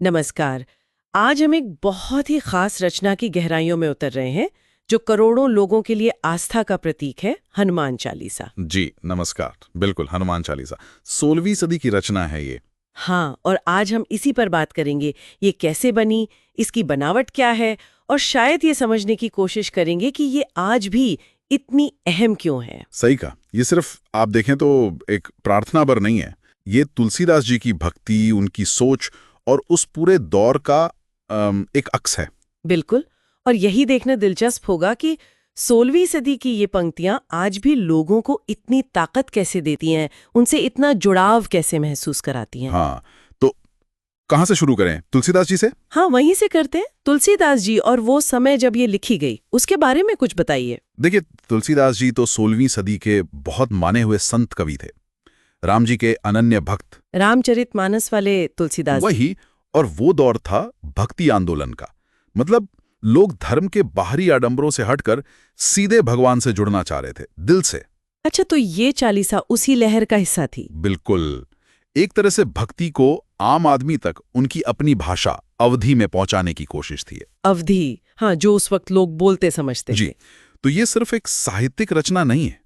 नमस्कार। आज हम एक बहुत ही खास रचना की गहराइयों में उतर रहे हैं जो करोड़ों लोगों के लिए आस्था का प्रतीक है, हनुमान चालीसा। जी नमस्कार। बिल्कुल, हनुमान चालीसा 16वीं सदी की रचना है ये। हाँ, और आज हम इसी पर बात करेंगे। ये कैसे बनी, इसकी बनावट क्या है, और शायद ये समझने की कोशिश करेंगे कि ये आज भी इतनी अहम क्यों है। सही कहा, ये सिर्फ आप देखें तो एक प्रार्थना पर नहीं है। ये तुलसीदास जी की भक्ति, उनकी सोच और उस पूरे दौर का एक अक्स है। बिल्कुल। और यही देखना दिलचस्प होगा कि 16वीं सदी की ये पंक्तियां आज भी लोगों को इतनी ताकत कैसे देती हैं, उनसे इतना जुड़ाव कैसे महसूस कराती हैं। हाँ, तो कहाँ से शुरू करें? तुलसीदास जी से? हाँ, वहीं से करते हैं। तुलसीदास जी और वो समय जब ये लिखी गई, उसके बारे में कुछ बताइए। देखिए, तुलसीदास जी तो 16वीं सदी के बहुत माने हुए संत कवि थे। राम जी के अनन्य भक्त। रामचरितमानस वाले तुलसीदास जी। वही। और वो दौर था भक्ति आंदोलन का। मतलब लोग धर्म के बाहरी आडंबरों से हटकर सीधे भगवान से जुड़ना चाह रहे थे, दिल से। अच्छा, तो ये चालीसा उसी लहर का हिस्सा थी। बिल्कुल। एक तरह से भक्ति को आम आदमी तक उनकी अपनी भाषा अवधी में पहुंचाने की कोशिश थी। अवधि, हाँ, जो उस वक्त लोग बोलते समझते जी। थे। तो ये सिर्फ एक साहित्यिक रचना नहीं है,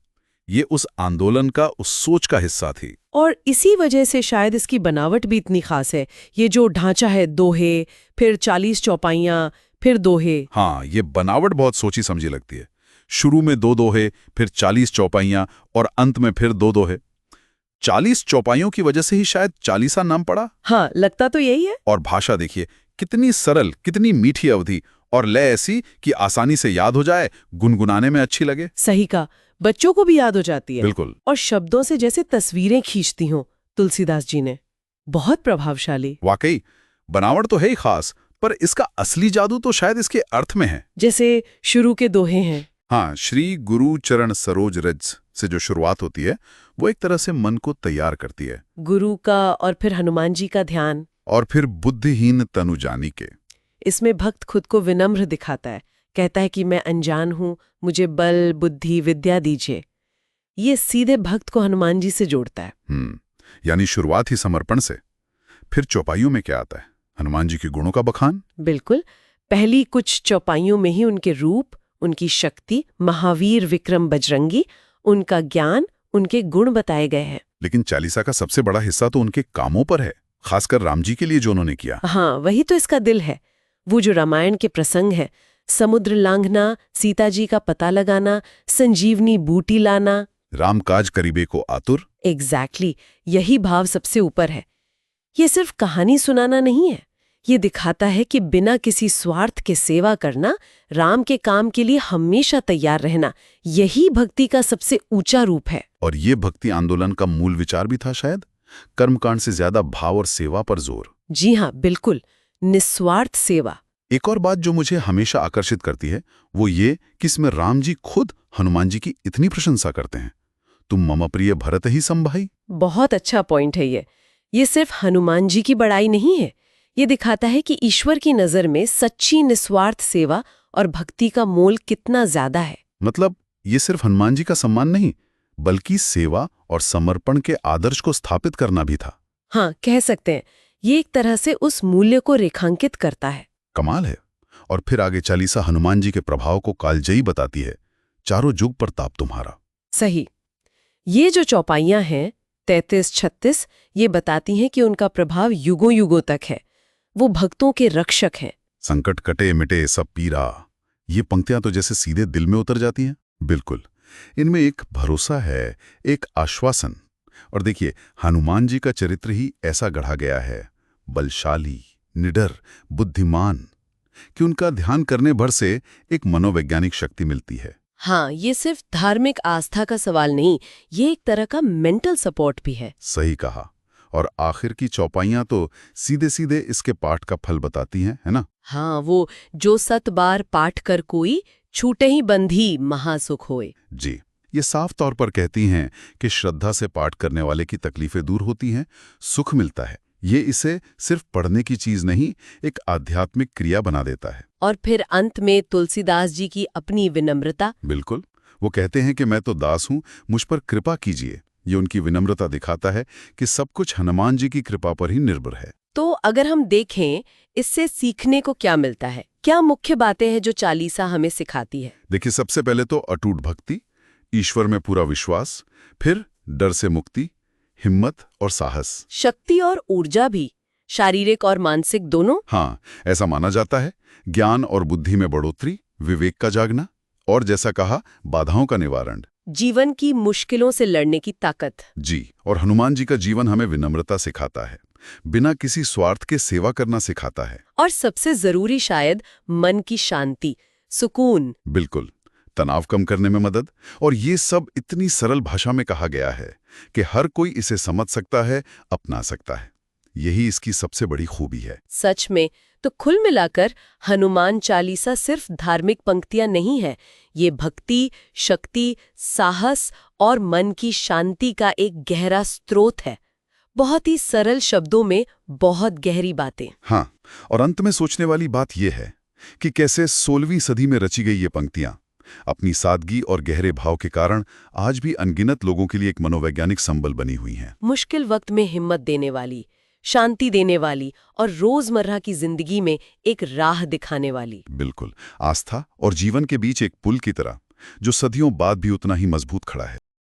ये उस आंदोलन का, उस सोच का हिस्सा थी। और इसी वजह से शायद इसकी बनावट भी इतनी खास है। ये जो ढांचा है, दोहे, फिर 40 चौपाइयां, फिर दोहे। हाँ, ये बनावट बहुत सोची समझी लगती है। शुरू में 2 दोहे, फिर 40 चौपाइयां और अंत में फिर 2 दोहे। 40 चौपाइयों की वजह से ही शायद चालीसा नाम पड़ा। हाँ, लगता तो यही है। और भाषा देखिए, कितनी सरल, कितनी मीठी अवधि, और लय ऐसी कि आसानी से याद हो जाए, गुनगुनाने में अच्छी लगे। सही का, बच्चों को भी याद हो जाती है। बिल्कुल। और शब्दों से जैसे तस्वीरें खींचती हों तुलसीदास जी ने। बहुत प्रभावशाली। वाकई, बनावट तो है ही खास, पर इसका असली जादू तो शायद इसके अर्थ में है। जैसे शुरू के दोहे हैं। हाँ, श्री गुरु चरण सरोज रज से जो शुरुआत होती है, वो एक तरह से मन को तैयार करती है। गुरु का और फिर हनुमान जी का ध्यान। और फिर बुद्धिहीन तनु जानी के। इसमें भक्त खुद को विनम्र दिखाता है, कहता है कि मैं अनजान हूं, मुझे बल, बुद्धि, विद्या दीजिए। ये सीधे भक्त को हनुमान जी से जोड़ता है। यानी शुरुआत ही समर्पण से। फिर चौपाइयों में क्या आता है? हनुमान जी के गुणों का बखान। बिल्कुल। पहली कुछ चौपाइयों में ही उनके रूप, उनकी शक्ति, महावीर विक्रम बजरंगी, उनका ज्ञान, उनके गुण बताए गए हैं। लेकिन चालीसा का सबसे बड़ा हिस्सा तो उनके कामों पर है, खासकर राम जी के लिए जो उन्होंने किया। हाँ, वही तो इसका दिल है। वो जो रामायण के प्रसंग है, समुद्र लांघना, सीता जी का पता लगाना, संजीवनी बूटी लाना। राम काज करीबे को आतुर। एग्जैक्टली, यही भाव सबसे ऊपर है। ये सिर्फ कहानी सुनाना नहीं है, ये दिखाता है कि बिना किसी स्वार्थ के सेवा करना, राम के काम के लिए हमेशा तैयार रहना, यही भक्ति का सबसे ऊंचा रूप है। और ये भक्ति आंदोलन का मूल विचार भी था शायद, कर्मकांड से ज्यादा भाव और सेवा पर जोर। जी हाँ, बिल्कुल, निस्वार्थ सेवा। एक और बात जो मुझे हमेशा आकर्षित करती है, वो ये कि इसमें राम जी खुद हनुमान जी की इतनी प्रशंसा करते हैं। तुम मम प्रिय भरत ही संभाई। बहुत अच्छा पॉइंट है ये सिर्फ हनुमान जी की बड़ाई नहीं है, ये दिखाता है कि ईश्वर की नजर में सच्ची निस्वार्थ सेवा और भक्ति का मोल कितना ज्यादा है। मतलब ये सिर्फ हनुमान जी का सम्मान नहीं, बल्कि सेवा और समर्पण के आदर्श को स्थापित करना भी था। हाँ, कह सकते हैं, ये एक तरह से उस मूल्य को रेखांकित करता है। कमाल है। और फिर आगे चालीसा हनुमान जी के प्रभाव को कालजयी बताती है। चारों जुग पर ताप तुम्हारा। सही। ये जो चौपाइयां हैं 33-36, ये बताती हैं कि उनका प्रभाव युगों युगों तक है। वो भक्तों के रक्षक हैं। संकट कटे मिटे सब पीरा। ये पंक्तियां तो जैसे सीधे दिल में उतर जाती हैं। बिल्कुल, इनमें एक भरोसा है, एक आश्वासन। और देखिए, हनुमान जी का चरित्र ही ऐसा गढ़ा गया है, बलशाली, निडर, बुद्धिमान, कि उनका ध्यान करने भर से एक मनोवैज्ञानिक शक्ति मिलती है। हाँ, ये सिर्फ धार्मिक आस्था का सवाल नहीं, ये एक तरह का मेंटल सपोर्ट भी है। सही कहा। और आखिर की चौपाइयां तो सीधे सीधे इसके पाठ का फल बताती हैं, है ना? हाँ, वो जो 7 बार पाठ कर कोई, छूटे ही बंधी महासुख होए। जी, ये साफ तौर पर कहती हैं कि श्रद्धा से पाठ करने वाले की तकलीफें दूर होती हैं, सुख मिलता है। ये इसे सिर्फ पढ़ने की चीज नहीं, एक आध्यात्मिक क्रिया बना देता है। और फिर अंत में तुलसीदास जी की अपनी विनम्रता। बिल्कुल, वो कहते हैं कि मैं तो दास हूं, मुझ पर कृपा कीजिए। ये उनकी विनम्रता दिखाता है कि सब कुछ हनुमान जी की कृपा पर ही निर्भर है। तो अगर हम देखें, इससे सीखने को क्या मिलता है? क्या मुख्य बातें हैं जो चालीसा हमें सिखाती है? देखिए, सबसे पहले तो अटूट भक्ति, ईश्वर में पूरा विश्वास, फिर डर से मुक्ति, हिम्मत और साहस। शक्ति और ऊर्जा भी, शारीरिक और मानसिक दोनों। हाँ, ऐसा माना जाता है। ज्ञान और बुद्धि में बढ़ोतरी, विवेक का जागना, और जैसा कहा, बाधाओं का निवारण। जीवन की मुश्किलों से लड़ने की ताकत। जी, और हनुमान जी का जीवन हमें विनम्रता सिखाता है, बिना किसी स्वार्थ के सेवा करना सिखाता है। और सबसे जरूरी शायद, मन की शांति, सुकून। बिल्कुल, तनाव कम करने में मदद। और ये सब इतनी सरल भाषा में कहा गया है कि हर कोई इसे समझ सकता है, अपना सकता है। यही इसकी सबसे बड़ी खूबी है। सच में, तो कुल मिलाकर हनुमान चालीसा सिर्फ धार्मिक पंक्तियां नहीं है, ये भक्ति, शक्ति, साहस और मन की शांति का एक गहरा स्रोत है। बहुत ही सरल शब्दों में बहुत गहरी बातें। हाँ, और अंत में सोचने वाली बात यह है कि कैसे 16वीं सदी में रची गई ये पंक्तियां अपनी सादगी और गहरे भाव के कारण आज भी अनगिनत लोगों के लिए एक मनोवैज्ञानिक संबल बनी हुई हैं। मुश्किल वक्त में हिम्मत देने वाली, शांति देने वाली और रोजमर्रा की जिंदगी में एक राह दिखाने वाली। बिल्कुल, आस्था और जीवन के बीच एक पुल की तरह, जो सदियों बाद भी उतना ही मजबूत खड़ा है।